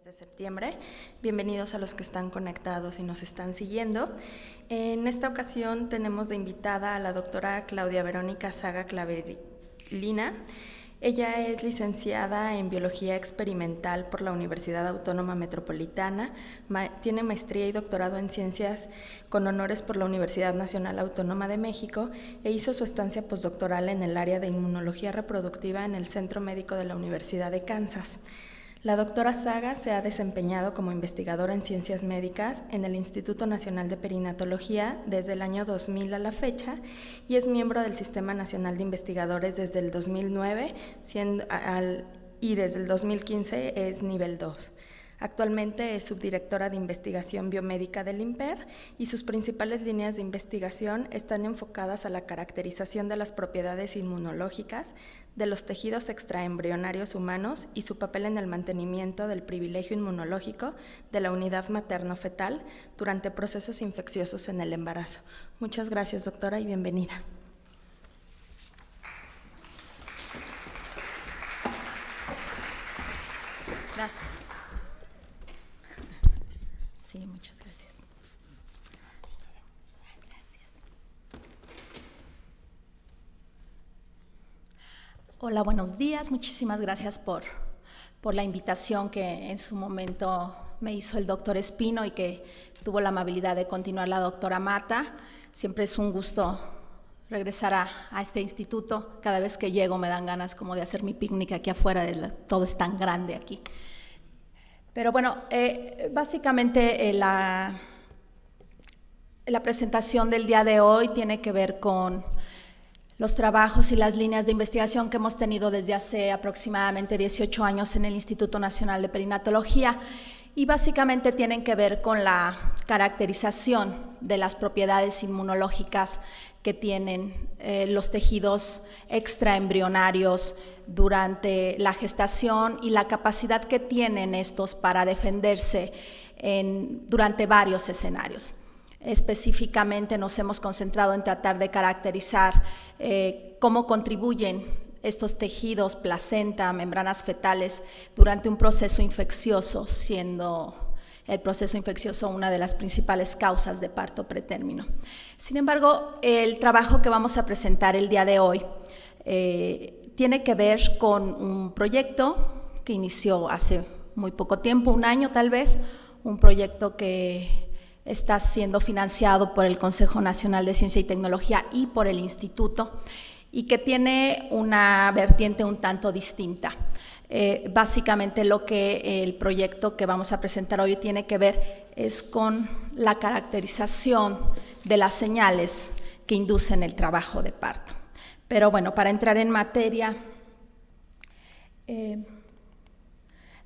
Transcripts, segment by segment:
de septiembre. Bienvenidos a los que están conectados y nos están siguiendo. En esta ocasión tenemos de invitada a la doctora Claudia Verónica Saga Clavelina. Ella es licenciada en Biología Experimental por la Universidad Autónoma Metropolitana, tiene maestría y doctorado en Ciencias con honores por la Universidad Nacional Autónoma de México e hizo su estancia postdoctoral en el área de Inmunología Reproductiva en el Centro Médico de la Universidad de Kansas. La doctora Saga se ha desempeñado como investigadora en ciencias médicas en el Instituto Nacional de Perinatología desde el año 2000 a la fecha y es miembro del Sistema Nacional de Investigadores desde el 2009 y desde el 2015 es nivel 2. Actualmente es subdirectora de investigación biomédica del INPER y sus principales líneas de investigación están enfocadas a la caracterización de las propiedades inmunológicas de los tejidos extraembrionarios humanos y su papel en el mantenimiento del privilegio inmunológico de la unidad materno-fetal durante procesos infecciosos en el embarazo. Muchas gracias, doctora, y bienvenida. Gracias. Sí, muchas gracias. Gracias. Hola, buenos días. Muchísimas gracias por la invitación que en su momento me hizo el doctor Espino y que tuvo la amabilidad de continuar la doctora Mata. Siempre es un gusto regresar a este instituto. Cada vez que llego me dan ganas como de hacer mi picnic aquí afuera, todo es tan grande aquí. Pero bueno, básicamente la presentación del día de hoy tiene que ver con los trabajos y las líneas de investigación que hemos tenido desde hace aproximadamente 18 años en el Instituto Nacional de Perinatología y básicamente tienen que ver con la caracterización de las propiedades inmunológicas que tienen los tejidos extraembrionarios durante la gestación y la capacidad que tienen estos para defenderse durante varios escenarios. Específicamente nos hemos concentrado en tratar de caracterizar cómo contribuyen estos tejidos, placenta, membranas fetales, durante un proceso infeccioso, siendo el proceso infeccioso una de las principales causas de parto pretérmino. Sin embargo, el trabajo que vamos a presentar el día de hoy tiene que ver con un proyecto que inició hace muy poco tiempo, un año tal vez, un proyecto que está siendo financiado por el Consejo Nacional de Ciencia y Tecnología y por el Instituto y que tiene una vertiente un tanto distinta. Básicamente el proyecto que vamos a presentar hoy tiene que ver es con la caracterización de las señales que inducen el trabajo de parto. Pero bueno, para entrar en materia,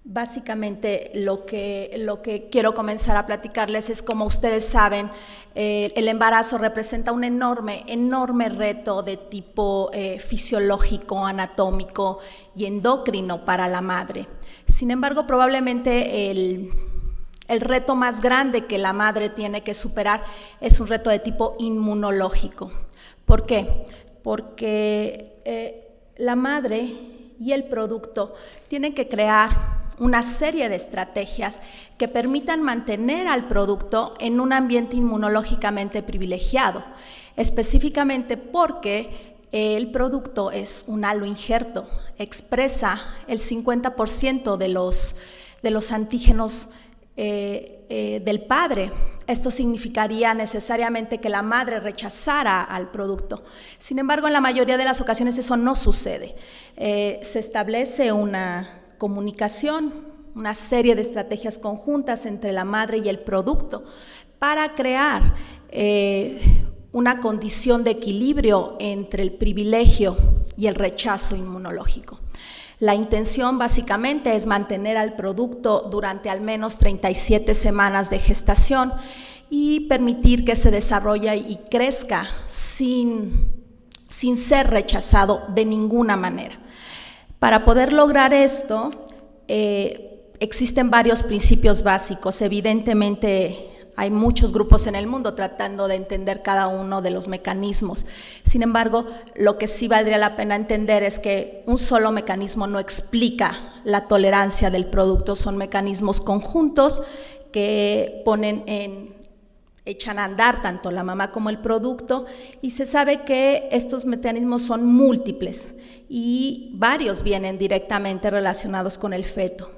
básicamente lo que quiero comenzar a platicarles es, como ustedes saben, el embarazo representa un enorme reto de tipo fisiológico, anatómico y endocrino para la madre. Sin embargo, probablemente el reto más grande que la madre tiene que superar es un reto de tipo inmunológico. ¿Por qué? Porque la madre y el producto tienen que crear una serie de estrategias que permitan mantener al producto en un ambiente inmunológicamente privilegiado, específicamente porque el producto es un haloinjerto, expresa el 50% de los antígenos del padre. Esto significaría necesariamente que la madre rechazara al producto. Sin embargo, en la mayoría de las ocasiones eso no sucede. Se establece una comunicación, una serie de estrategias conjuntas entre la madre y el producto para crear una condición de equilibrio entre el privilegio y el rechazo inmunológico. La intención básicamente es mantener al producto durante al menos 37 semanas de gestación y permitir que se desarrolle y crezca sin ser rechazado de ninguna manera. Para poder lograr esto, existen varios principios básicos. Evidentemente, hay muchos grupos en el mundo tratando de entender cada uno de los mecanismos. Sin embargo, lo que sí valdría la pena entender es que un solo mecanismo no explica la tolerancia del producto, son mecanismos conjuntos que echan a andar tanto la mamá como el producto, y se sabe que estos mecanismos son múltiples y varios vienen directamente relacionados con el feto.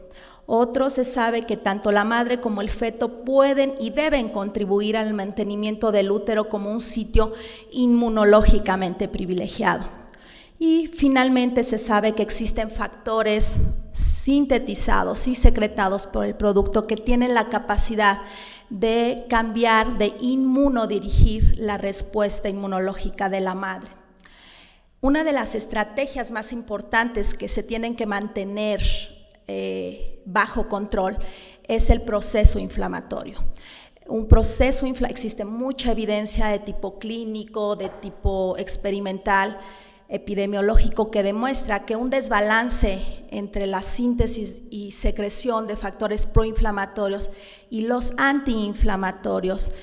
Otro, se sabe que tanto la madre como el feto pueden y deben contribuir al mantenimiento del útero como un sitio inmunológicamente privilegiado. Y finalmente se sabe que existen factores sintetizados y secretados por el producto que tienen la capacidad de cambiar, de inmunodirigir la respuesta inmunológica de la madre. Una de las estrategias más importantes que se tienen que mantener bajo control es el proceso inflamatorio. Existe mucha evidencia de tipo clínico, de tipo experimental, epidemiológico, que demuestra que un desbalance entre la síntesis y secreción de factores proinflamatorios y los antiinflamatorios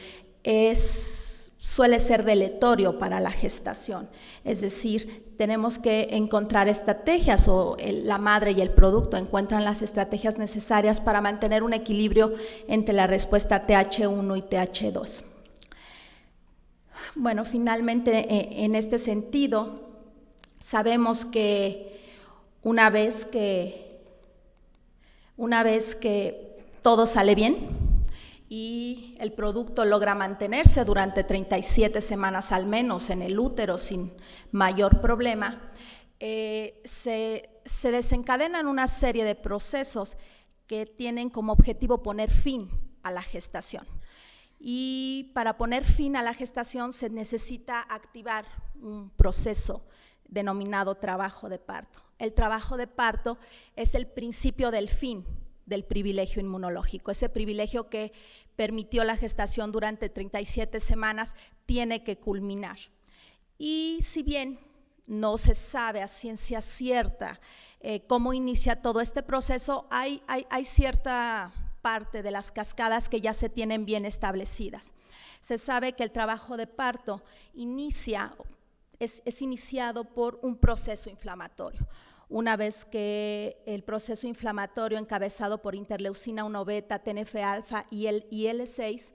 suele ser deletorio para la gestación. Es decir, tenemos que encontrar estrategias, o la madre y el producto encuentran las estrategias necesarias para mantener un equilibrio entre la respuesta TH1 y TH2. Bueno, finalmente, en este sentido, sabemos que una vez que todo sale bien y el producto logra mantenerse durante 37 semanas al menos en el útero sin mayor problema, se desencadenan una serie de procesos que tienen como objetivo poner fin a la gestación. Y para poner fin a la gestación se necesita activar un proceso denominado trabajo de parto. El trabajo de parto es el principio del fin del privilegio inmunológico. Ese privilegio que permitió la gestación durante 37 semanas tiene que culminar. Y si bien no se sabe a ciencia cierta cómo inicia todo este proceso, hay cierta parte de las cascadas que ya se tienen bien establecidas. Se sabe que el trabajo de parto es iniciado por un proceso inflamatorio. Una vez que el proceso inflamatorio encabezado por interleucina 1 beta, TNF-alfa y el IL-6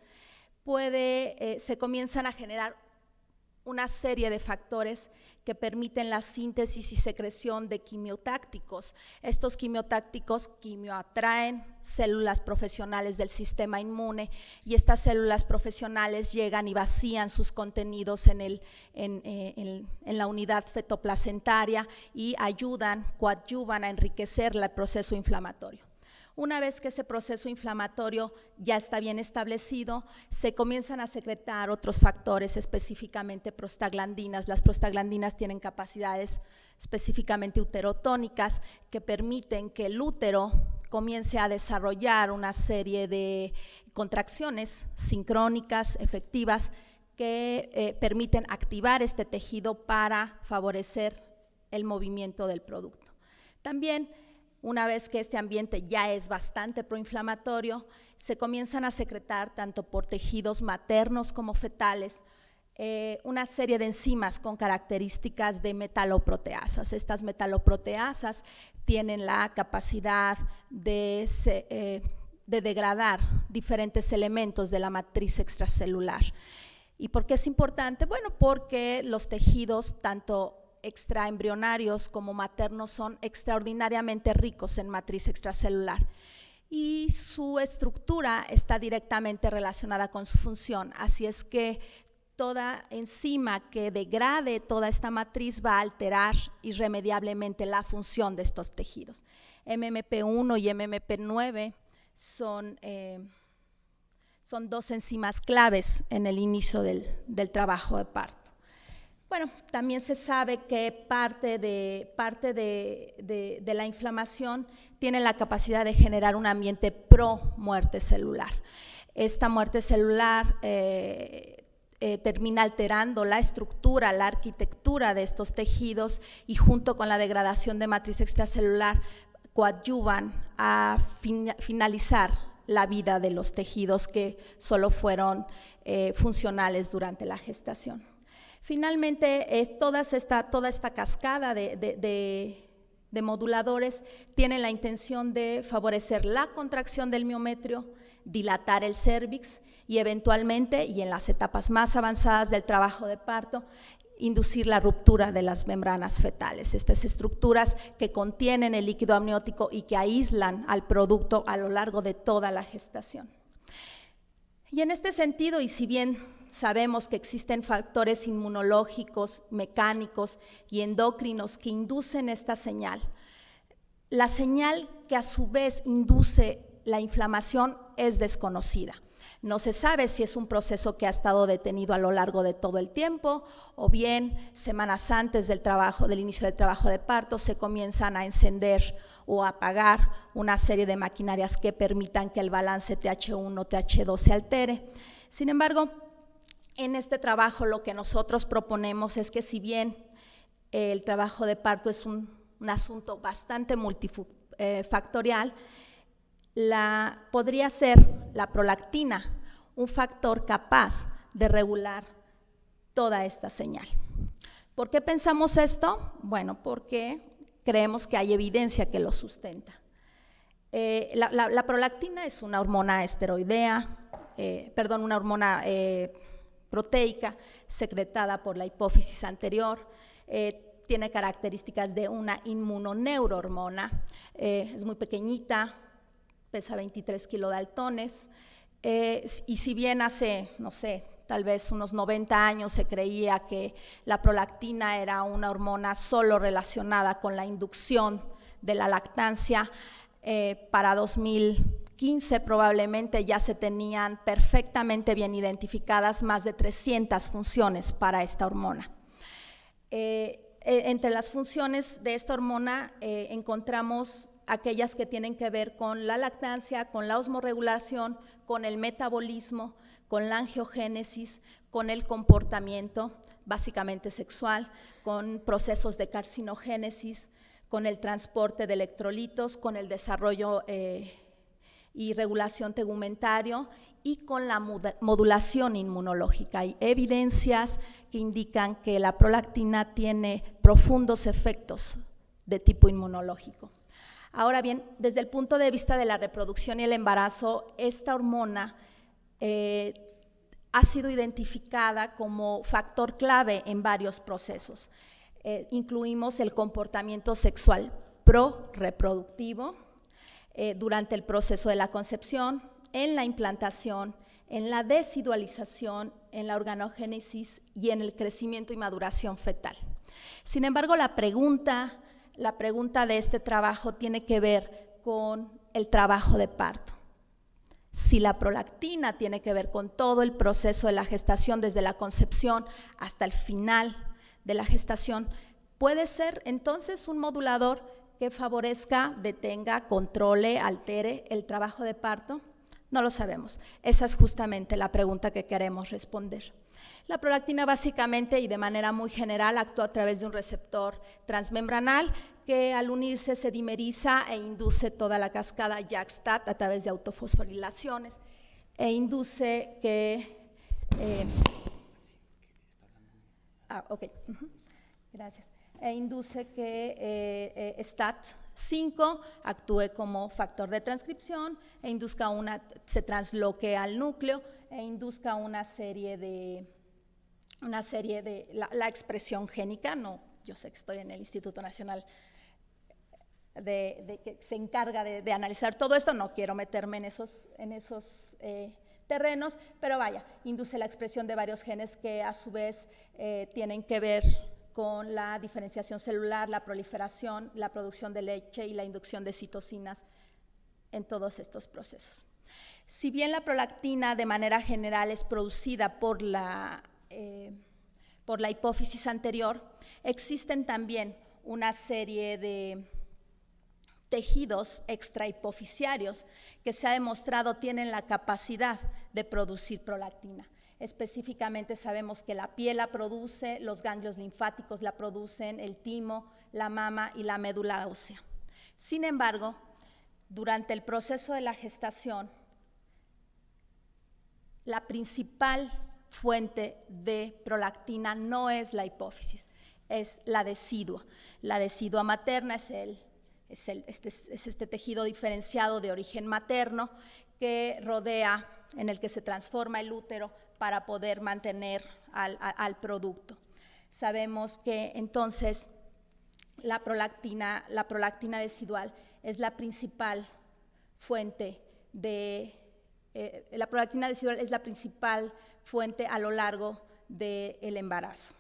se comienzan a generar una serie de factores que permiten la síntesis y secreción de quimiotácticos. Estos quimiotácticos quimioatraen células profesionales del sistema inmune, y estas células profesionales llegan y vacían sus contenidos en la unidad fetoplacentaria y coadyuvan a enriquecer el proceso inflamatorio. Una vez que ese proceso inflamatorio ya está bien establecido, se comienzan a secretar otros factores, específicamente prostaglandinas. Las prostaglandinas tienen capacidades específicamente uterotónicas que permiten que el útero comience a desarrollar una serie de contracciones sincrónicas, efectivas, que permiten activar este tejido para favorecer el movimiento del producto. También, una vez que este ambiente ya es bastante proinflamatorio, se comienzan a secretar tanto por tejidos maternos como fetales una serie de enzimas con características de metaloproteasas. Estas metaloproteasas tienen la capacidad de degradar diferentes elementos de la matriz extracelular. ¿Y por qué es importante? Bueno, porque los tejidos, tanto extraembrionarios como maternos, son extraordinariamente ricos en matriz extracelular y su estructura está directamente relacionada con su función. Así es que toda enzima que degrade toda esta matriz va a alterar irremediablemente la función de estos tejidos. MMP1 y MMP9 son dos enzimas claves en el inicio del trabajo de parto. Bueno, también se sabe que parte de la inflamación tiene la capacidad de generar un ambiente pro muerte celular. Esta muerte celular termina alterando la estructura, la arquitectura de estos tejidos, y junto con la degradación de matriz extracelular coadyuvan a finalizar la vida de los tejidos que solo fueron funcionales durante la gestación. Finalmente, toda esta cascada de moduladores tienen la intención de favorecer la contracción del miometrio, dilatar el cérvix y eventualmente, y en las etapas más avanzadas del trabajo de parto, inducir la ruptura de las membranas fetales, estas estructuras que contienen el líquido amniótico y que aíslan al producto a lo largo de toda la gestación. Y en este sentido, y si bien sabemos que existen factores inmunológicos, mecánicos y endocrinos que inducen esta señal, la señal que a su vez induce la inflamación es desconocida. No se sabe si es un proceso que ha estado detenido a lo largo de todo el tiempo o bien semanas antes del inicio del trabajo de parto se comienzan a encender o a apagar una serie de maquinarias que permitan que el balance TH1-TH2 se altere. Sin embargo, en este trabajo lo que nosotros proponemos es que si bien el trabajo de parto es un asunto bastante multifactorial, podría ser la prolactina un factor capaz de regular toda esta señal. ¿Por qué pensamos esto? Bueno, porque creemos que hay evidencia que lo sustenta. La prolactina es una hormona esteroidea, una hormona proteica secretada por la hipófisis anterior, tiene características de una inmunoneurohormona, es muy pequeñita, pesa 23 kilodaltones, y si bien hace, no sé, tal vez unos 90 años se creía que la prolactina era una hormona solo relacionada con la inducción de la lactancia, para 2015 probablemente ya se tenían perfectamente bien identificadas más de 300 funciones para esta hormona. Entre las funciones de esta hormona encontramos aquellas que tienen que ver con la lactancia, con la osmorregulación, con el metabolismo, con la angiogénesis, con el comportamiento, básicamente sexual, con procesos de carcinogénesis, con el transporte de electrolitos, con el desarrollo y regulación tegumentario y con la modulación inmunológica. Hay evidencias que indican que la prolactina tiene profundos efectos de tipo inmunológico. Ahora bien, desde el punto de vista de la reproducción y el embarazo, esta hormona ha sido identificada como factor clave en varios procesos. Incluimos el comportamiento sexual pro-reproductivo durante el proceso de la concepción, en la implantación, en la desidualización, en la organogénesis y en el crecimiento y maduración fetal. Sin embargo, la pregunta de este trabajo tiene que ver con el trabajo de parto. Si la prolactina tiene que ver con todo el proceso de la gestación, desde la concepción hasta el final de la gestación, ¿puede ser entonces un modulador que favorezca, detenga, controle, altere el trabajo de parto? No lo sabemos. Esa es justamente la pregunta que queremos responder. La prolactina básicamente y de manera muy general actúa a través de un receptor transmembranal que al unirse se dimeriza e induce toda la cascada JAK-STAT a través de autofosforilaciones e induce que… Gracias. E induce que STAT5 actúe como factor de transcripción e induzca se transloque al núcleo e induzca una serie de la expresión génica. No, yo sé que estoy en el Instituto Nacional que se encarga de analizar todo esto, no quiero meterme en esos terrenos, pero vaya, induce la expresión de varios genes que a su vez tienen que ver con la diferenciación celular, la proliferación, la producción de leche y la inducción de citocinas en todos estos procesos. Si bien la prolactina de manera general es producida por la hipófisis anterior, existen también una serie de tejidos extrahipofisiarios que se ha demostrado tienen la capacidad de producir prolactina. Específicamente sabemos que la piel la produce, los ganglios linfáticos la producen, el timo, la mama y la médula ósea. Sin embargo, durante el proceso de la gestación, la principal fuente de prolactina no es la hipófisis, es la decidua. La decidua materna es este tejido diferenciado de origen materno que rodea, en el que se transforma el útero para poder mantener al producto. Sabemos que entonces la prolactina decidual es la principal fuente la prolactina decidual es la principal fuente a lo largo del embarazo.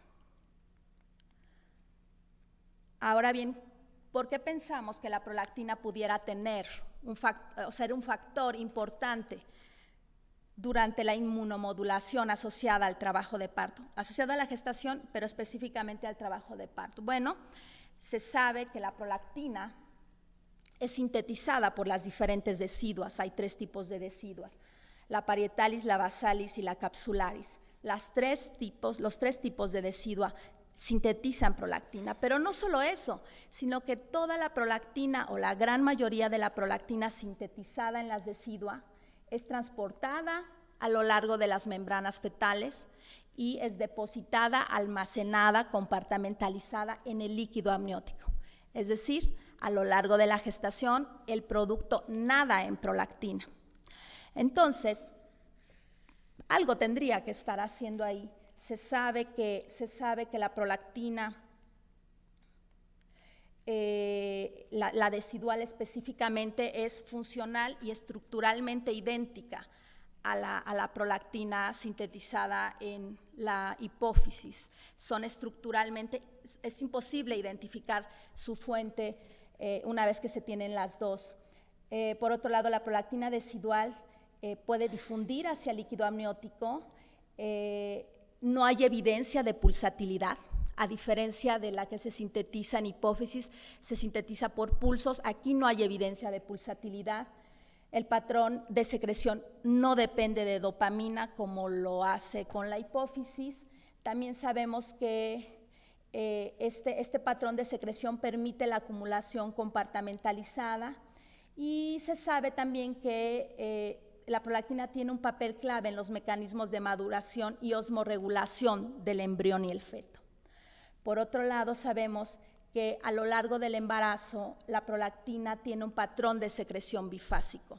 Ahora bien, ¿por qué pensamos que la prolactina pudiera ser un factor importante durante la inmunomodulación asociada al trabajo de parto, asociada a la gestación, pero específicamente al trabajo de parto? Bueno, se sabe que la prolactina es sintetizada por las diferentes deciduas. Hay 3 tipos de deciduas: la parietalis, la basalis y la capsularis. Los 3 tipos de decidua sintetizan prolactina, pero no solo eso, sino que toda la prolactina o la gran mayoría de la prolactina sintetizada en las decidua es transportada a lo largo de las membranas fetales y es depositada, almacenada, compartimentalizada en el líquido amniótico. Es decir, a lo largo de la gestación, el producto nada en prolactina. Entonces, algo tendría que estar haciendo ahí. Se sabe que la prolactina, la decidual específicamente, es funcional y estructuralmente idéntica a la prolactina sintetizada en la hipófisis. Son estructuralmente, es imposible identificar su fuente una vez que se tienen las dos. Por otro lado, la prolactina decidual puede difundir hacia el líquido amniótico. No hay evidencia de pulsatilidad, a diferencia de la que se sintetiza en hipófisis, se sintetiza por pulsos. Aquí no hay evidencia de pulsatilidad. El patrón de secreción no depende de dopamina como lo hace con la hipófisis. También sabemos que este patrón de secreción permite la acumulación compartimentalizada, y se sabe también que la prolactina tiene un papel clave en los mecanismos de maduración y osmorregulación del embrión y el feto. Por otro lado, sabemos que a lo largo del embarazo la prolactina tiene un patrón de secreción bifásico.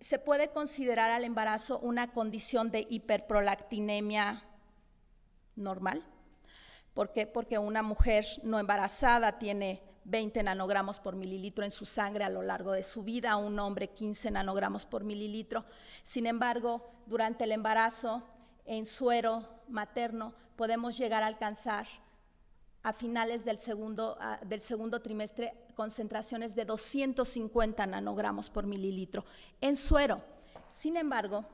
Se puede considerar al embarazo una condición de hiperprolactinemia normal. ¿Por qué? Porque una mujer no embarazada tiene 20 nanogramos por mililitro en su sangre a lo largo de su vida, un hombre 15 nanogramos por mililitro. Sin embargo, durante el embarazo, en suero materno, podemos llegar a alcanzar a finales del segundo trimestre concentraciones de 250 nanogramos por mililitro en suero. Sin embargo,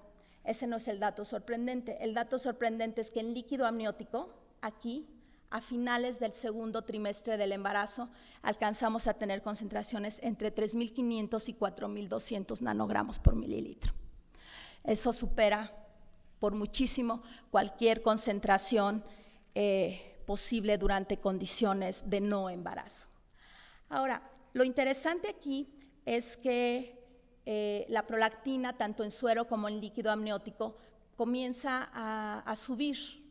ese no es el dato sorprendente. El dato sorprendente es que en líquido amniótico, aquí, a finales del segundo trimestre del embarazo, alcanzamos a tener concentraciones entre 3.500 y 4.200 nanogramos por mililitro. Eso supera por muchísimo cualquier concentración posible durante condiciones de no embarazo. Ahora, lo interesante aquí es que la prolactina, tanto en suero como en líquido amniótico, comienza a subir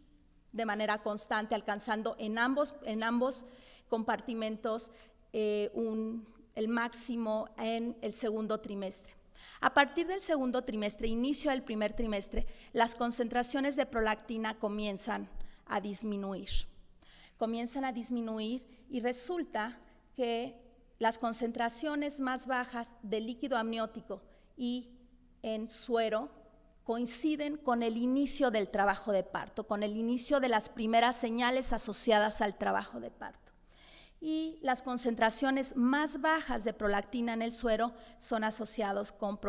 de manera constante, alcanzando en ambos compartimentos el máximo en el segundo trimestre. A partir del segundo trimestre, inicio del primer trimestre, las concentraciones de prolactina comienzan a disminuir. Y resulta que las concentraciones más bajas de líquido amniótico y en suero coinciden con el inicio del trabajo de parto, con el inicio de las primeras señales asociadas al trabajo de parto. Y las concentraciones más bajas de prolactina en el suero son asociados con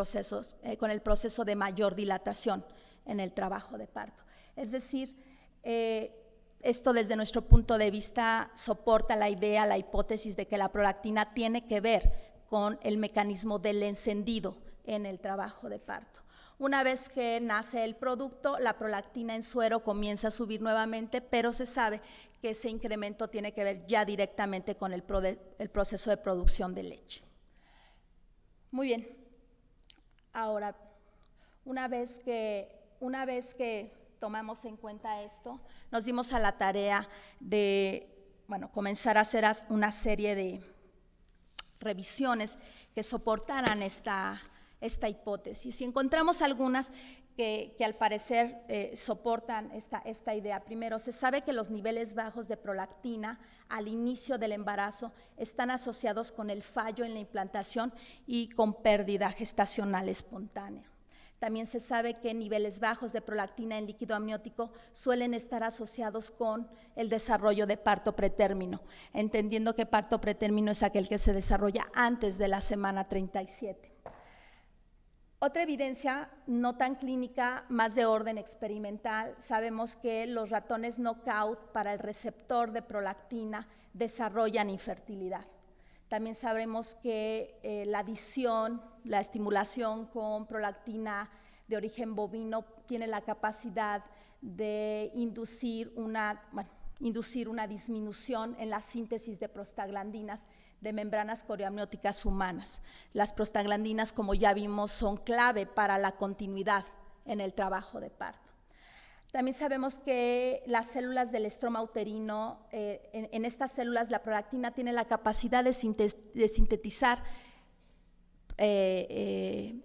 el proceso de mayor dilatación en el trabajo de parto. Es decir, esto desde nuestro punto de vista soporta la idea, la hipótesis de que la prolactina tiene que ver con el mecanismo del encendido en el trabajo de parto. Una vez que nace el producto, la prolactina en suero comienza a subir nuevamente, pero se sabe que ese incremento tiene que ver ya directamente con el proceso de producción de leche. Muy bien. Ahora, una vez que una vez que tomamos en cuenta esto, nos dimos a la tarea de comenzar a hacer una serie de revisiones que soportaran esta hipótesis. Y encontramos algunas que al parecer soportan esta idea. Primero, se sabe que los niveles bajos de prolactina al inicio del embarazo están asociados con el fallo en la implantación y con pérdida gestacional espontánea. También se sabe que niveles bajos de prolactina en líquido amniótico suelen estar asociados con el desarrollo de parto pretérmino, entendiendo que parto pretérmino es aquel que se desarrolla antes de la semana 37. Otra evidencia no tan clínica, más de orden experimental, sabemos que los ratones knockout para el receptor de prolactina desarrollan infertilidad. También sabemos que la adición, la estimulación con prolactina de origen bovino tiene la capacidad de inducir una disminución en la síntesis de prostaglandinas de membranas coreoamnióticas humanas. Las prostaglandinas, como ya vimos, son clave para la continuidad en el trabajo de parto. También sabemos que las células del estroma uterino, en estas células la prolactina tiene la capacidad de sintetizar, tiene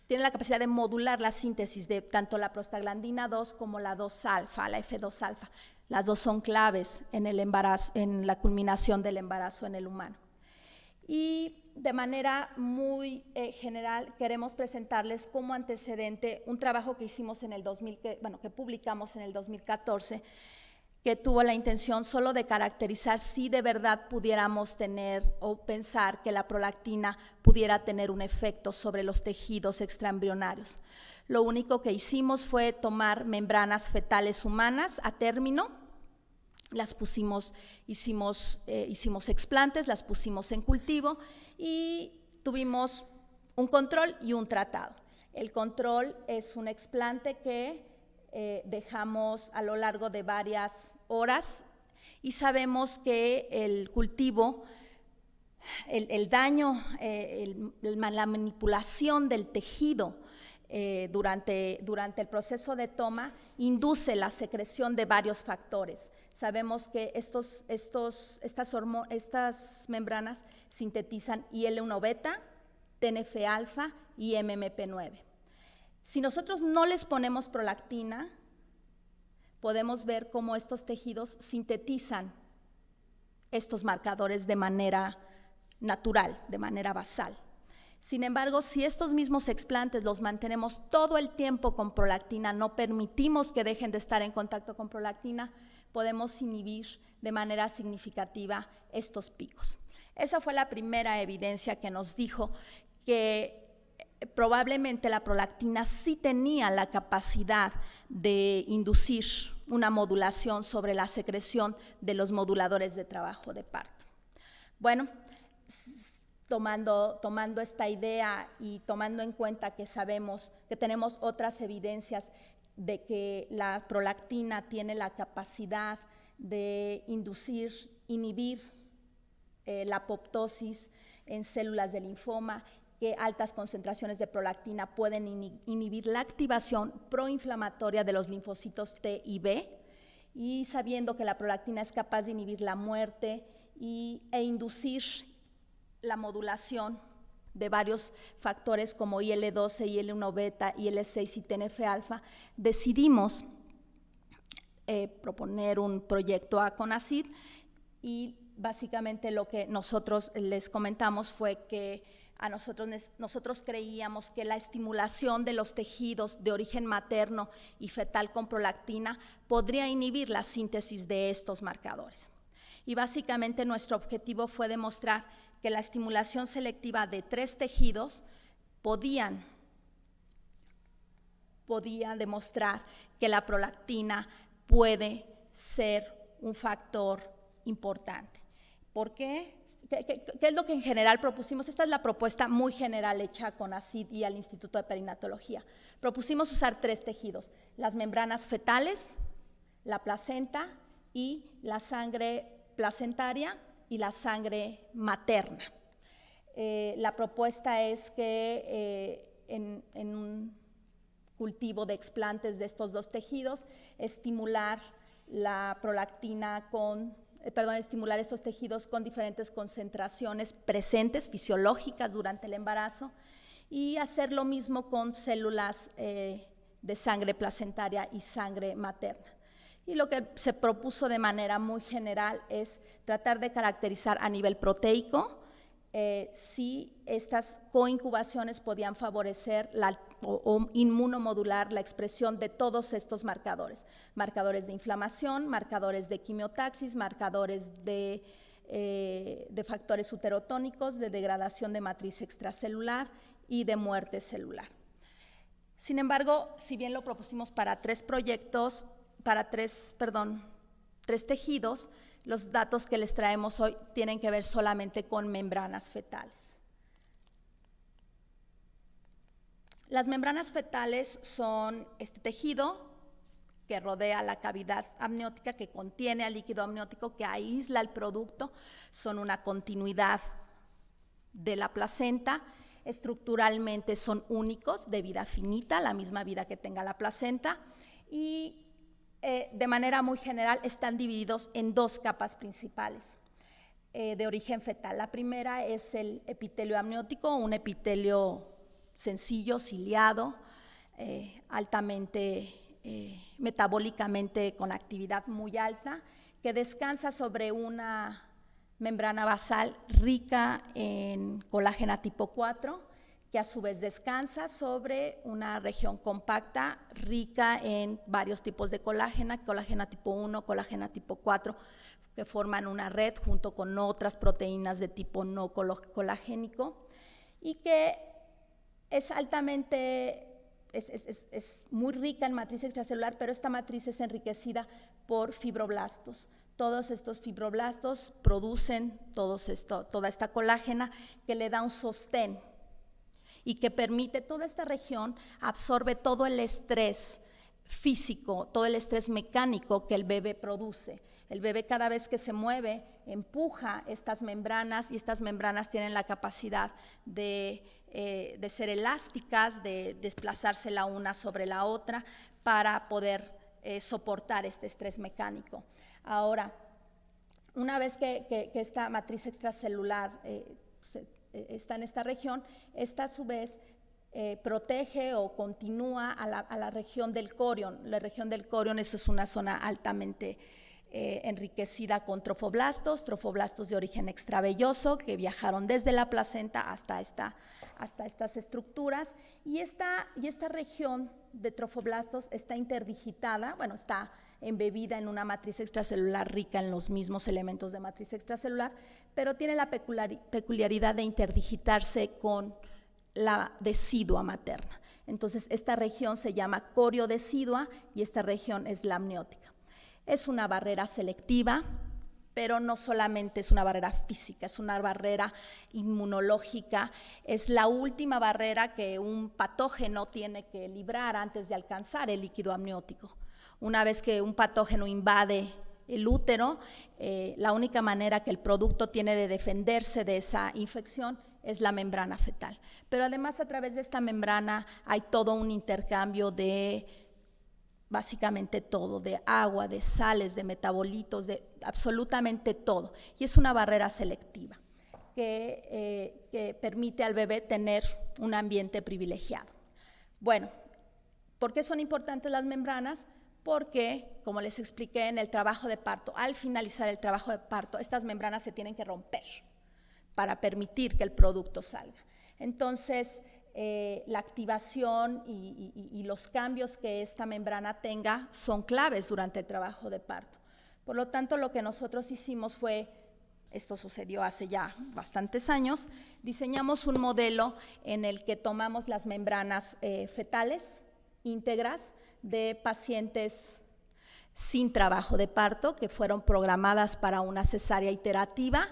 la capacidad de modular la síntesis de tanto la prostaglandina 2 como la 2-alfa, la F2-alfa. Las dos son claves en el embarazo, en la culminación del embarazo en el humano. Y de manera muy general queremos presentarles como antecedente un trabajo que hicimos en el que publicamos en el 2014, que tuvo la intención solo de caracterizar si de verdad pudiéramos tener o pensar que la prolactina pudiera tener un efecto sobre los tejidos extraembrionarios. Lo único que hicimos fue tomar membranas fetales humanas a término, las pusimos, hicimos explantes, las pusimos en cultivo y tuvimos un control y un tratado. El control es un explante que dejamos a lo largo de varias horas y sabemos que el cultivo, el daño, la manipulación del tejido durante el proceso de toma induce la secreción de varios factores. Sabemos que estas membranas sintetizan IL-1 beta, TNF-alfa y MMP9. Si nosotros no les ponemos prolactina, podemos ver cómo estos tejidos sintetizan estos marcadores de manera natural, de manera basal. Sin embargo, si estos mismos explantes los mantenemos todo el tiempo con prolactina, no permitimos que dejen de estar en contacto con prolactina, podemos inhibir de manera significativa estos picos. Esa fue la primera evidencia que nos dijo que probablemente la prolactina sí tenía la capacidad de inducir una modulación sobre la secreción de los moduladores de trabajo de parto. Bueno, tomando esta idea y tomando en cuenta que sabemos que tenemos otras evidencias de que la prolactina tiene la capacidad de inhibir la apoptosis en células de linfoma, que altas concentraciones de prolactina pueden inhibir la activación proinflamatoria de los linfocitos T y B, y sabiendo que la prolactina es capaz de inhibir la muerte e inducir la modulación de varios factores como IL-12, IL-1 beta, IL-6 y TNF-alfa, decidimos proponer un proyecto a CONACYT y básicamente lo que nosotros les comentamos fue que nosotros creíamos que la estimulación de los tejidos de origen materno y fetal con prolactina podría inhibir la síntesis de estos marcadores. Y básicamente nuestro objetivo fue demostrar que la estimulación selectiva de 3 tejidos podía demostrar que la prolactina puede ser un factor importante. ¿Por qué? ¿Qué es lo que en general propusimos? Esta es la propuesta muy general hecha a CONACYT y al Instituto de Perinatología. Propusimos usar 3 tejidos: las membranas fetales, la placenta y la sangre placentaria y la sangre materna. La propuesta es que en un cultivo de explantes de estos dos tejidos, estimular la prolactina estimular estos tejidos con diferentes concentraciones presentes, fisiológicas durante el embarazo, y hacer lo mismo con células de sangre placentaria y sangre materna. Y lo que se propuso de manera muy general es tratar de caracterizar a nivel proteico si estas coincubaciones podían favorecer o inmunomodular la expresión de todos estos marcadores de inflamación, marcadores de quimiotaxis, marcadores de factores uterotónicos, de degradación de matriz extracelular y de muerte celular. Sin embargo, si bien lo propusimos para tres tejidos, los datos que les traemos hoy tienen que ver solamente con membranas fetales. Las membranas fetales son este tejido que rodea la cavidad amniótica, que contiene al líquido amniótico, que aísla el producto, son una continuidad de la placenta. Estructuralmente son únicos, de vida finita, la misma vida que tenga la placenta, y de manera muy general están divididos en dos capas principales de origen fetal. La primera es el epitelio amniótico, un epitelio sencillo, ciliado, altamente metabólicamente con actividad muy alta, que descansa sobre una membrana basal rica en colágena tipo 4, que a su vez descansa sobre una región compacta rica en varios tipos de colágena tipo 1, colágena tipo 4, que forman una red junto con otras proteínas de tipo no colagénico, y que es muy rica en matriz extracelular, pero esta matriz es enriquecida por fibroblastos. Todos estos fibroblastos producen toda esta colágena que le da un sostén y que permite, toda esta región absorbe todo el estrés físico, todo el estrés mecánico que el bebé produce. El bebé, cada vez que se mueve, empuja estas membranas, y estas membranas tienen la capacidad de ser elásticas, de desplazarse la una sobre la otra para poder soportar este estrés mecánico. Ahora, una vez que esta matriz extracelular está en esta región, esta a su vez protege o continúa a la región del corion. La región del corion, eso es una zona altamente enriquecida con trofoblastos de origen extravelloso que viajaron desde la placenta hasta estas estructuras, y esta región de trofoblastos está interdigitada, está embebida en una matriz extracelular rica en los mismos elementos de matriz extracelular, pero tiene la peculiaridad de interdigitarse con la decidua materna. Entonces, esta región se llama coriodecidua y esta región es la amniótica. Es una barrera selectiva, pero no solamente es una barrera física, es una barrera inmunológica, es la última barrera que un patógeno tiene que librar antes de alcanzar el líquido amniótico. Una vez que un patógeno invade el útero, la única manera que el producto tiene de defenderse de esa infección es la membrana fetal. Pero además, a través de esta membrana hay todo un intercambio de básicamente todo, de agua, de sales, de metabolitos, de absolutamente todo. Y es una barrera selectiva que permite al bebé tener un ambiente privilegiado. Bueno, ¿por qué son importantes las membranas? Porque, como les expliqué en el trabajo de parto, al finalizar el trabajo de parto, estas membranas se tienen que romper para permitir que el producto salga. Entonces, la activación y los cambios que esta membrana tenga son claves durante el trabajo de parto. Por lo tanto, lo que nosotros hicimos fue, esto sucedió hace ya bastantes años, diseñamos un modelo en el que tomamos las membranas fetales íntegras de pacientes sin trabajo de parto que fueron programadas para una cesárea iterativa.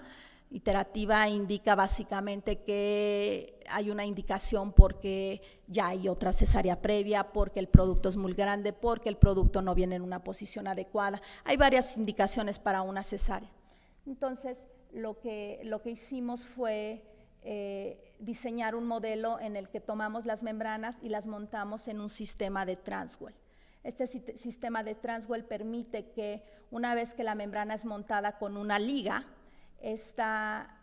Iterativa indica básicamente que hay una indicación porque ya hay otra cesárea previa, porque el producto es muy grande, porque el producto no viene en una posición adecuada. Hay varias indicaciones para una cesárea. Entonces, lo que hicimos fue diseñar un modelo en el que tomamos las membranas y las montamos en un sistema de Transwell. Este sistema de Transwell permite que una vez que la membrana es montada con una liga, esta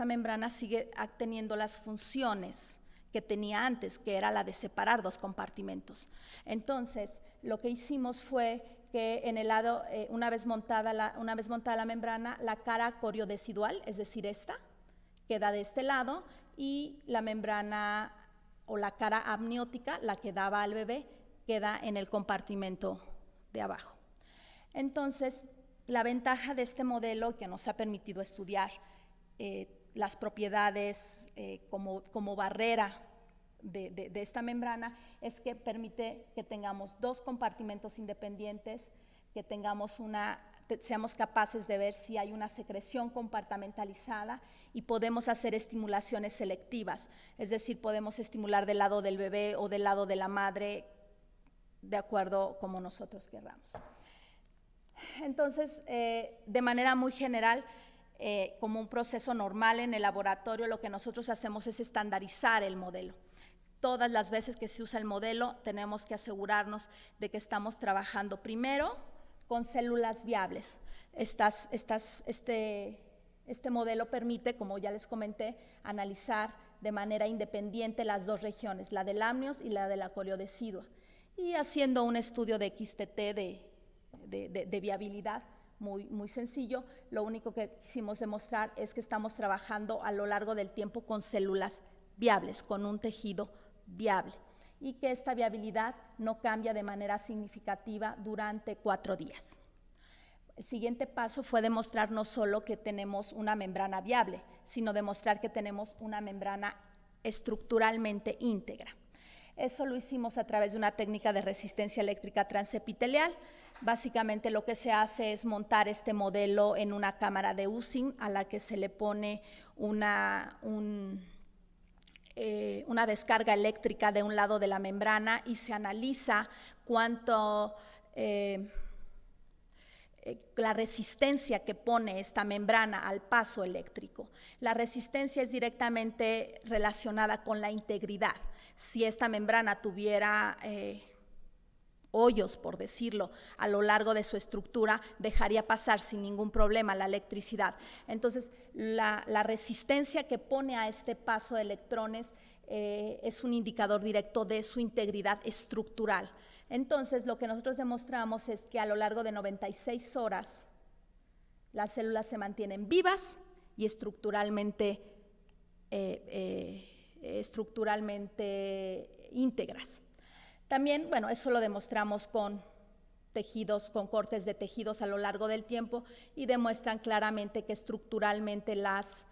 membrana sigue teniendo las funciones que tenía antes, que era la de separar dos compartimentos. Entonces, lo que hicimos fue que en el lado, una vez montada la membrana, la cara coriodecidual, es decir, esta, queda de este lado, y la membrana o la cara amniótica, la que daba al bebé, queda en el compartimento de abajo. Entonces, la ventaja de este modelo que nos ha permitido estudiar las propiedades como barrera de esta membrana es que permite que tengamos dos compartimentos independientes, que seamos capaces de ver si hay una secreción compartimentalizada y podemos hacer estimulaciones selectivas, es decir, podemos estimular del lado del bebé o del lado de la madre, de acuerdo como nosotros querramos. Entonces, de manera muy general, como un proceso normal en el laboratorio, lo que nosotros hacemos es estandarizar el modelo. Todas las veces que se usa el modelo, tenemos que asegurarnos de que estamos trabajando primero con células viables. Este modelo permite, como ya les comenté, analizar de manera independiente las dos regiones, la del amnios y la de la coriodecidua, y haciendo un estudio de XTT de viabilidad muy sencillo. Lo único que quisimos demostrar es que estamos trabajando a lo largo del tiempo con células viables, con un tejido viable, y que esta viabilidad no cambia de manera significativa durante 4 días. El siguiente paso fue demostrar no solo que tenemos una membrana viable, sino demostrar que tenemos una membrana estructuralmente íntegra. Eso lo hicimos a través de una técnica de resistencia eléctrica transepitelial. Básicamente lo que se hace es montar este modelo en una cámara de Using a la que se le pone una descarga eléctrica de un lado de la membrana y se analiza cuánto la resistencia que pone esta membrana al paso eléctrico. La resistencia es directamente relacionada con la integridad. Si esta membrana tuviera hoyos, por decirlo, a lo largo de su estructura, dejaría pasar sin ningún problema la electricidad. Entonces, la resistencia que pone a este paso de electrones es un indicador directo de su integridad estructural. Entonces, lo que nosotros demostramos es que a lo largo de 96 horas las células se mantienen vivas y estructuralmente íntegras. También, bueno, eso lo demostramos con tejidos, con cortes de tejidos a lo largo del tiempo, y demuestran claramente que estructuralmente las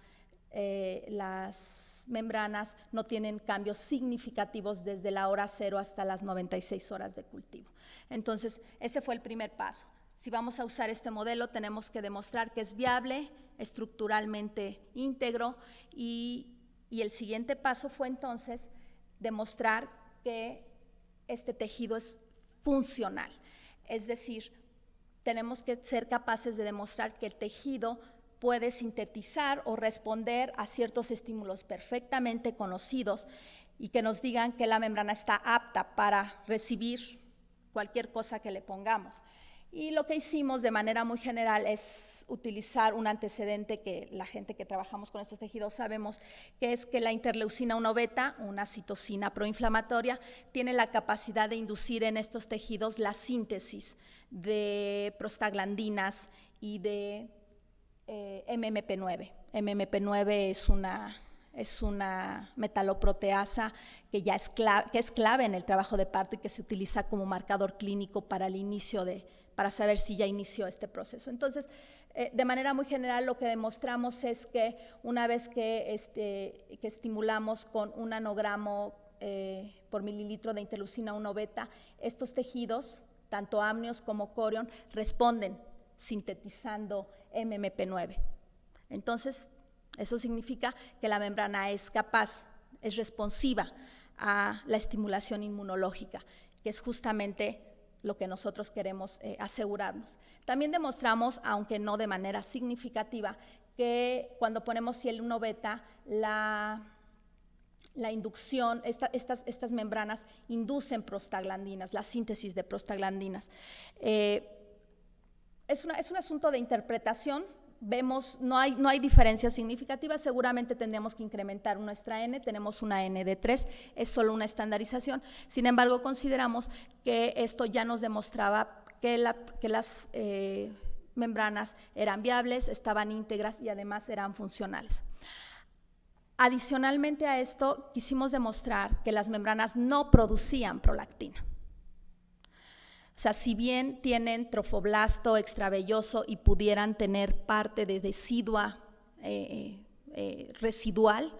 membranas no tienen cambios significativos desde la hora 0 hasta las 96 horas de cultivo. Entonces, ese fue el primer paso. Si vamos a usar este modelo, tenemos que demostrar que es viable, estructuralmente íntegro, y el siguiente paso fue entonces demostrar que este tejido es funcional. Es decir, tenemos que ser capaces de demostrar que el tejido puede sintetizar o responder a ciertos estímulos perfectamente conocidos y que nos digan que la membrana está apta para recibir cualquier cosa que le pongamos. Y lo que hicimos de manera muy general es utilizar un antecedente que la gente que trabajamos con estos tejidos sabemos, que es que la interleucina 1 beta, una citocina proinflamatoria, tiene la capacidad de inducir en estos tejidos la síntesis de prostaglandinas y de MMP9. MMP9 es una metaloproteasa que es clave en el trabajo de parto y que se utiliza como marcador clínico para para saber si ya inició este proceso. Entonces, de manera muy general, lo que demostramos es que una vez que estimulamos con 1 nanogramo por mililitro de interleucina 1 beta, estos tejidos, tanto amnios como corion, responden sintetizando MMP9. Entonces, eso significa que la membrana es capaz, es responsiva a la estimulación inmunológica, que es justamente lo que nosotros queremos asegurarnos. También demostramos, aunque no de manera significativa, que cuando ponemos ciel-1 beta, la inducción, estas membranas inducen prostaglandinas, la síntesis de prostaglandinas. Es un asunto de interpretación. Vemos, no hay diferencias significativas, seguramente tendríamos que incrementar nuestra N, tenemos una N de 3, es solo una estandarización. Sin embargo, consideramos que esto ya nos demostraba que las membranas eran viables, estaban íntegras y además eran funcionales. Adicionalmente a esto, quisimos demostrar que las membranas no producían prolactina. O sea, si bien tienen trofoblasto extravelloso y pudieran tener parte de decidua residual,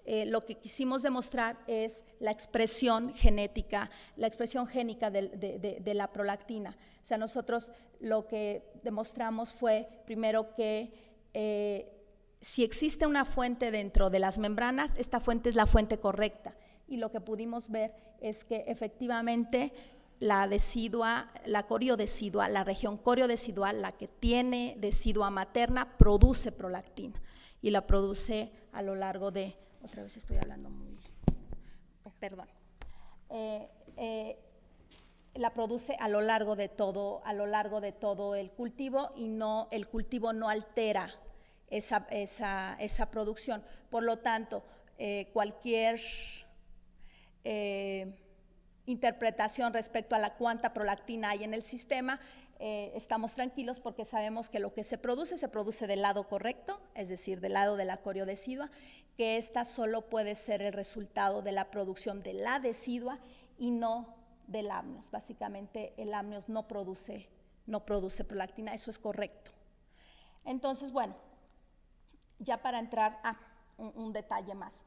lo que quisimos demostrar es la expresión genética, la expresión génica de la prolactina. O sea, nosotros lo que demostramos fue primero que si existe una fuente dentro de las membranas, esta fuente es la fuente correcta. Y lo que pudimos ver es que efectivamente la decidua, la coriodecidua, la región coriodecidual, la que tiene decidua materna, produce prolactina y la produce a lo largo de, otra vez estoy hablando muy, perdón, la produce a lo largo de todo el cultivo y no, el cultivo no altera esa producción. Por lo tanto, cualquier interpretación respecto a la cuánta prolactina hay en el sistema, estamos tranquilos porque sabemos que lo que se produce del lado correcto, es decir, del lado de la coriodecidua, que esta solo puede ser el resultado de la producción de la decidua y no del amnios. Básicamente el amnios no produce prolactina, eso es correcto. Entonces, bueno, ya para entrar a un detalle más,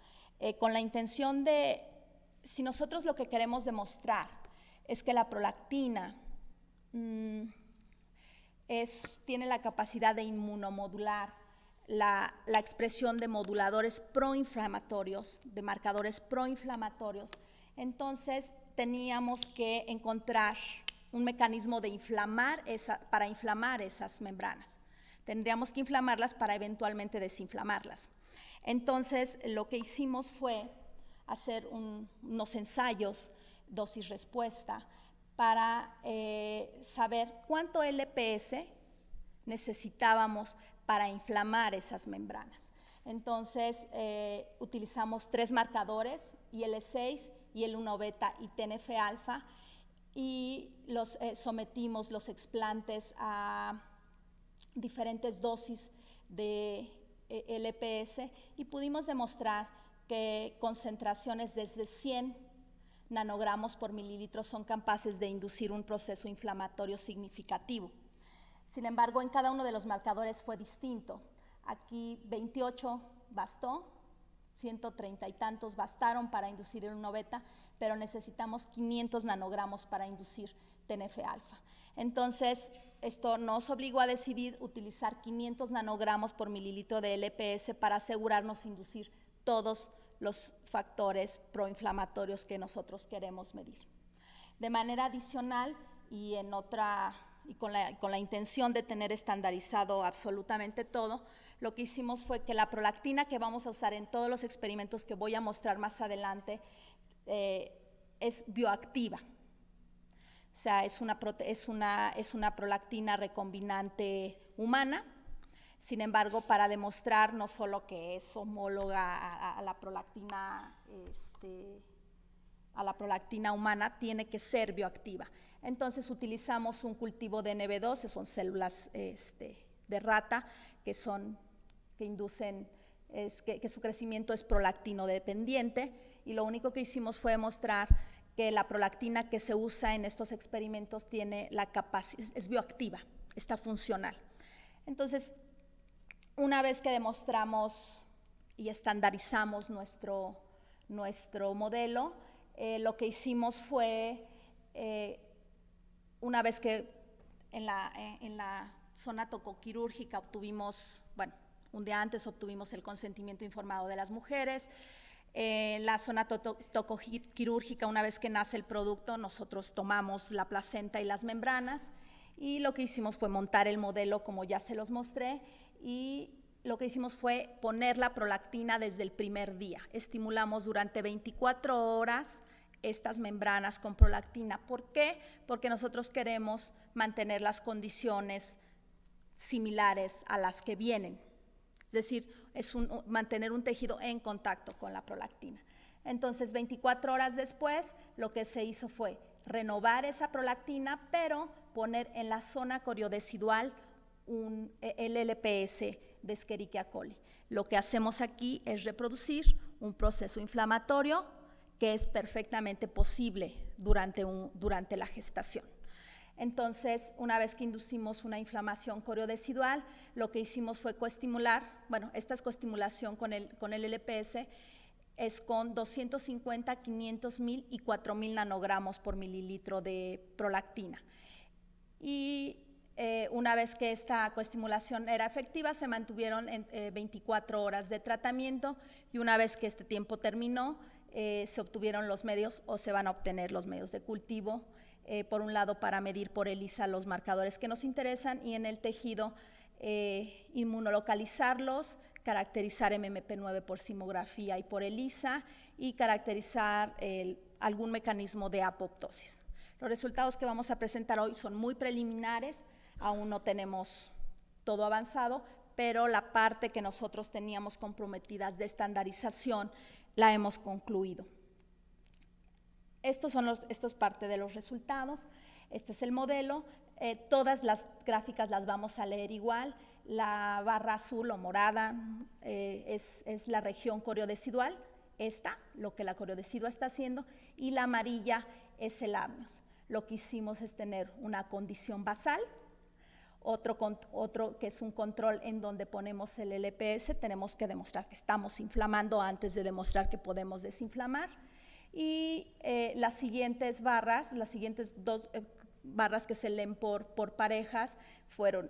con la intención de, si nosotros lo que queremos demostrar es que la prolactina tiene la capacidad de inmunomodular la expresión de moduladores proinflamatorios, de marcadores proinflamatorios, entonces teníamos que encontrar un mecanismo de para inflamar esas membranas. Tendríamos que inflamarlas para eventualmente desinflamarlas. Entonces, lo que hicimos fue hacer unos ensayos, dosis-respuesta, para saber cuánto LPS necesitábamos para inflamar esas membranas. Entonces, utilizamos 3 marcadores, IL-6, IL-1 beta y TNF-alfa, y sometimos los explantes a diferentes dosis de LPS y pudimos demostrar que concentraciones desde 100 nanogramos por mililitro son capaces de inducir un proceso inflamatorio significativo. Sin embargo, en cada uno de los marcadores fue distinto. Aquí 28 bastó, 130 y tantos bastaron para inducir el 1 beta, pero necesitamos 500 nanogramos para inducir TNF-alfa. Entonces, esto nos obligó a decidir utilizar 500 nanogramos por mililitro de LPS para asegurarnos inducir todos los factores proinflamatorios que nosotros queremos medir. De manera adicional y con la intención de tener estandarizado absolutamente todo, lo que hicimos fue que la prolactina que vamos a usar en todos los experimentos que voy a mostrar más adelante es bioactiva. O sea, es una prolactina recombinante humana. Sin embargo, para demostrar no solo que es homóloga a la prolactina humana, tiene que ser bioactiva. Entonces utilizamos un cultivo de NB2, que son células de rata que inducen que su crecimiento es prolactino dependiente, y lo único que hicimos fue demostrar que la prolactina que se usa en estos experimentos tiene la capacidad, es bioactiva, está funcional. Entonces, una vez que demostramos y estandarizamos nuestro modelo, lo que hicimos fue, una vez que en la zona tocoquirúrgica obtuvimos, bueno, un día antes obtuvimos el consentimiento informado de las mujeres. En la zona tocoquirúrgica, una vez que nace el producto, nosotros tomamos la placenta y las membranas, y lo que hicimos fue montar el modelo como ya se los mostré, y lo que hicimos fue poner la prolactina desde el primer día. Estimulamos durante 24 horas estas membranas con prolactina. ¿Por qué? Porque nosotros queremos mantener las condiciones similares a las que vienen. Es decir, mantener un tejido en contacto con la prolactina. Entonces, 24 horas después, lo que se hizo fue renovar esa prolactina, pero poner en la zona coriodecidual el LPS de Escherichia coli. Lo que hacemos aquí es reproducir un proceso inflamatorio que es perfectamente posible durante la gestación. Entonces, una vez que inducimos una inflamación coriodecidual, lo que hicimos fue coestimular, bueno, esta es coestimulación con el LPS, es con 250, 500 mil y 4,000 nanogramos por mililitro de prolactina. Y una vez que esta coestimulación era efectiva, se mantuvieron 24 horas de tratamiento y una vez que este tiempo terminó, se obtuvieron los medios o se van a obtener los medios de cultivo, por un lado para medir por ELISA los marcadores que nos interesan y en el tejido inmunolocalizarlos, caracterizar MMP9 por simografía y por ELISA y caracterizar algún mecanismo de apoptosis. Los resultados que vamos a presentar hoy son muy preliminares, aún no tenemos todo avanzado, pero la parte que nosotros teníamos comprometidas de estandarización la hemos concluido. Esto es parte de los resultados, este es el modelo, todas las gráficas las vamos a leer igual, la barra azul o morada es la región coriodecidual, lo que la coriodecidua está haciendo, y la amarilla es el amnios. Lo que hicimos es tener una condición basal, otro que es un control en donde ponemos el LPS, tenemos que demostrar que estamos inflamando antes de demostrar que podemos desinflamar. Y las siguientes dos barras que se leen por parejas fueron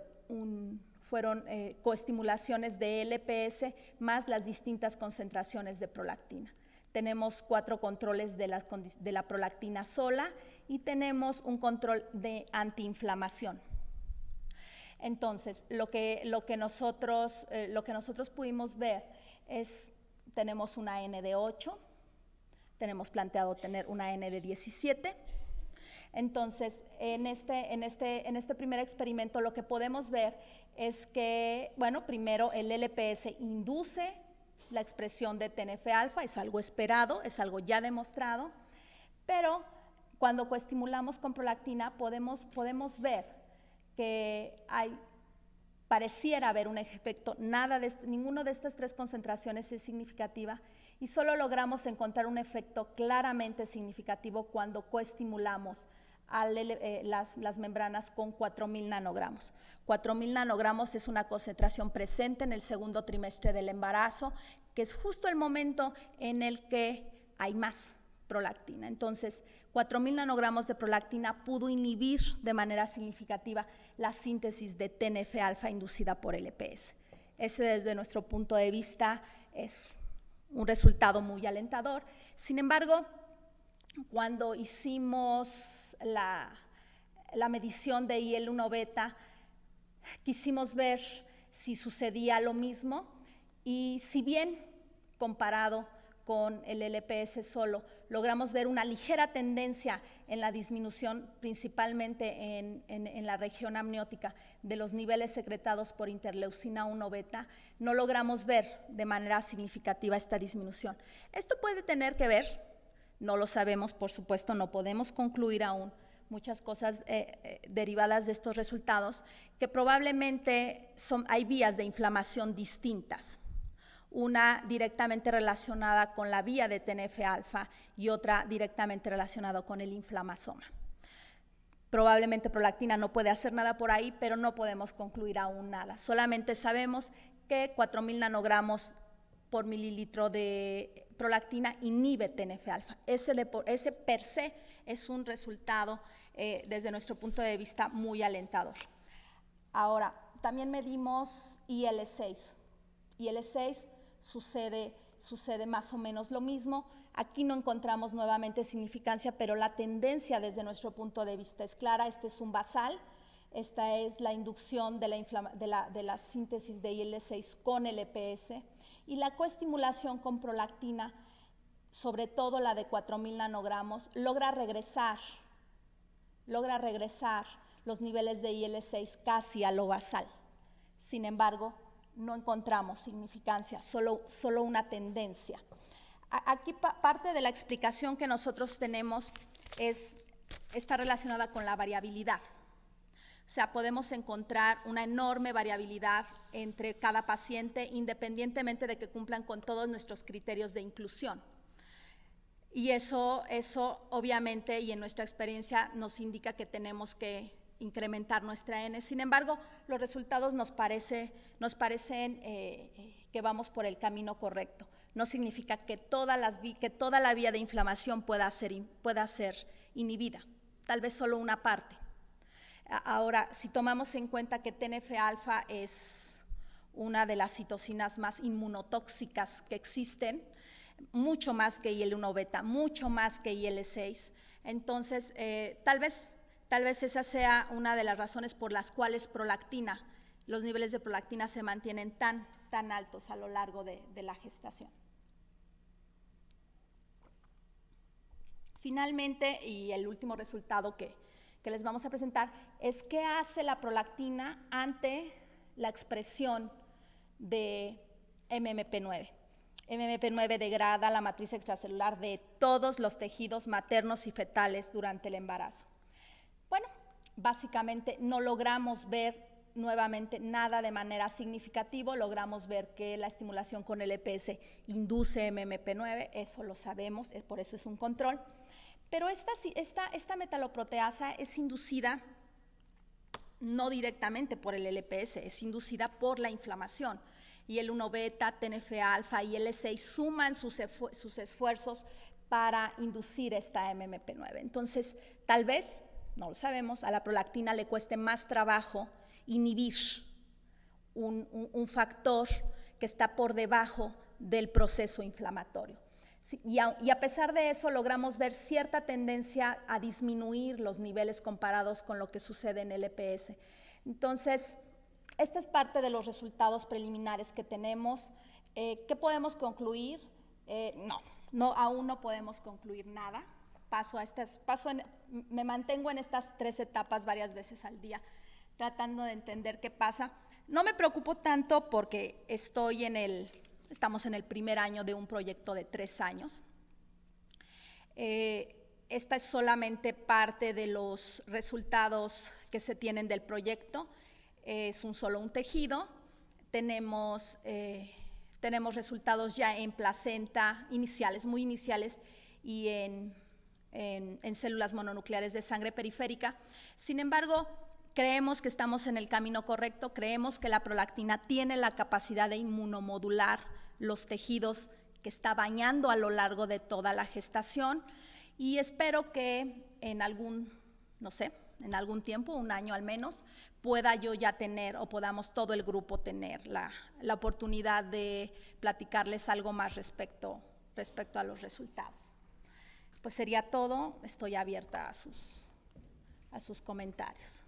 coestimulaciones de LPS más las distintas concentraciones de prolactina. Tenemos 4 controles de la prolactina sola y tenemos un control de antiinflamación. Entonces, lo que nosotros pudimos ver es, tenemos una N de 8, tenemos planteado tener una N de 17. Entonces, en este primer experimento lo que podemos ver es que, bueno, primero el LPS induce la expresión de TNF-alfa, es algo esperado, es algo ya demostrado, pero cuando coestimulamos con prolactina podemos ver que pareciera haber un efecto, ninguno de estas 3 concentraciones es significativa y solo logramos encontrar un efecto claramente significativo cuando coestimulamos las membranas con 4,000 nanogramos. 4,000 nanogramos es una concentración presente en el segundo trimestre del embarazo, que es justo el momento en el que hay más prolactina. Entonces, 4,000 nanogramos de prolactina pudo inhibir de manera significativa la síntesis de TNF-alfa inducida por LPS. Ese, desde nuestro punto de vista, es un resultado muy alentador. Sin embargo, cuando hicimos la medición de IL-1 beta, quisimos ver si sucedía lo mismo y si bien comparado con el LPS solo, logramos ver una ligera tendencia en la disminución, principalmente en la región amniótica, de los niveles secretados por interleucina 1 beta, no logramos ver de manera significativa esta disminución. Esto puede tener que ver, no lo sabemos, por supuesto, no podemos concluir aún muchas cosas derivadas de estos resultados, que probablemente hay vías de inflamación distintas. Una directamente relacionada con la vía de TNF-alfa y otra directamente relacionada con el inflamasoma. Probablemente prolactina no puede hacer nada por ahí, pero no podemos concluir aún nada. Solamente sabemos que 4,000 nanogramos por mililitro de prolactina inhibe TNF-alfa. Ese per se es un resultado, desde nuestro punto de vista, muy alentador. Ahora, también medimos IL-6. IL-6 sucede más o menos lo mismo. Aquí no encontramos nuevamente significancia, pero la tendencia desde nuestro punto de vista es clara. Este es un basal Esta es la inducción de la síntesis de IL-6 con el EPS, y la coestimulación con prolactina, sobre todo la de 4000 nanogramos, logra regresar los niveles de IL-6 casi a lo basal. Sin embargo, no encontramos significancia, solo una tendencia. Aquí parte de la explicación que nosotros tenemos está relacionada con la variabilidad. O sea, podemos encontrar una enorme variabilidad entre cada paciente, independientemente de que cumplan con todos nuestros criterios de inclusión. Y eso obviamente, y en nuestra experiencia, nos indica que tenemos que incrementar nuestra N. Sin embargo, los resultados nos parecen que vamos por el camino correcto. No significa que toda la vía de inflamación pueda ser inhibida, tal vez solo una parte. Ahora, si tomamos en cuenta que TNF-alfa es una de las citocinas más inmunotóxicas que existen, mucho más que IL-1 beta, mucho más que IL-6, entonces tal vez esa sea una de las razones por las cuales los niveles de prolactina se mantienen tan altos a lo largo de la gestación. Finalmente, y el último resultado que les vamos a presentar es qué hace la prolactina ante la expresión de MMP9. MMP9 degrada la matriz extracelular de todos los tejidos maternos y fetales durante el embarazo. Bueno, básicamente no logramos ver nuevamente nada de manera significativa, logramos ver que la estimulación con el EPS induce MMP9, eso lo sabemos, por eso es un control. Pero esta metaloproteasa es inducida no directamente por el LPS, es inducida por la inflamación. Y el 1 beta, TNF-alfa y IL-6 suman sus esfuerzos para inducir esta MMP9. Entonces, tal vez, no lo sabemos, a la prolactina le cueste más trabajo inhibir un factor que está por debajo del proceso inflamatorio. Y a pesar de eso logramos ver cierta tendencia a disminuir los niveles comparados con lo que sucede en el EPS. Entonces, esta es parte de los resultados preliminares que tenemos. ¿Qué podemos concluir? Aún no podemos concluir nada. Me mantengo en estas 3 etapas varias veces al día, tratando de entender qué pasa. No me preocupo tanto porque estamos en el primer año de un proyecto de 3 años. Esta es solamente parte de los resultados que se tienen del proyecto. Es solo un tejido. Tenemos resultados ya en placenta iniciales, muy iniciales, y en células mononucleares de sangre periférica. Sin embargo, creemos que estamos en el camino correcto, creemos que la prolactina tiene la capacidad de inmunomodular los tejidos que está bañando a lo largo de toda la gestación, y espero que en algún tiempo, un año al menos, pueda yo ya tener, o podamos todo el grupo tener la oportunidad de platicarles algo más respecto a los resultados. Pues sería todo, estoy abierta a sus comentarios.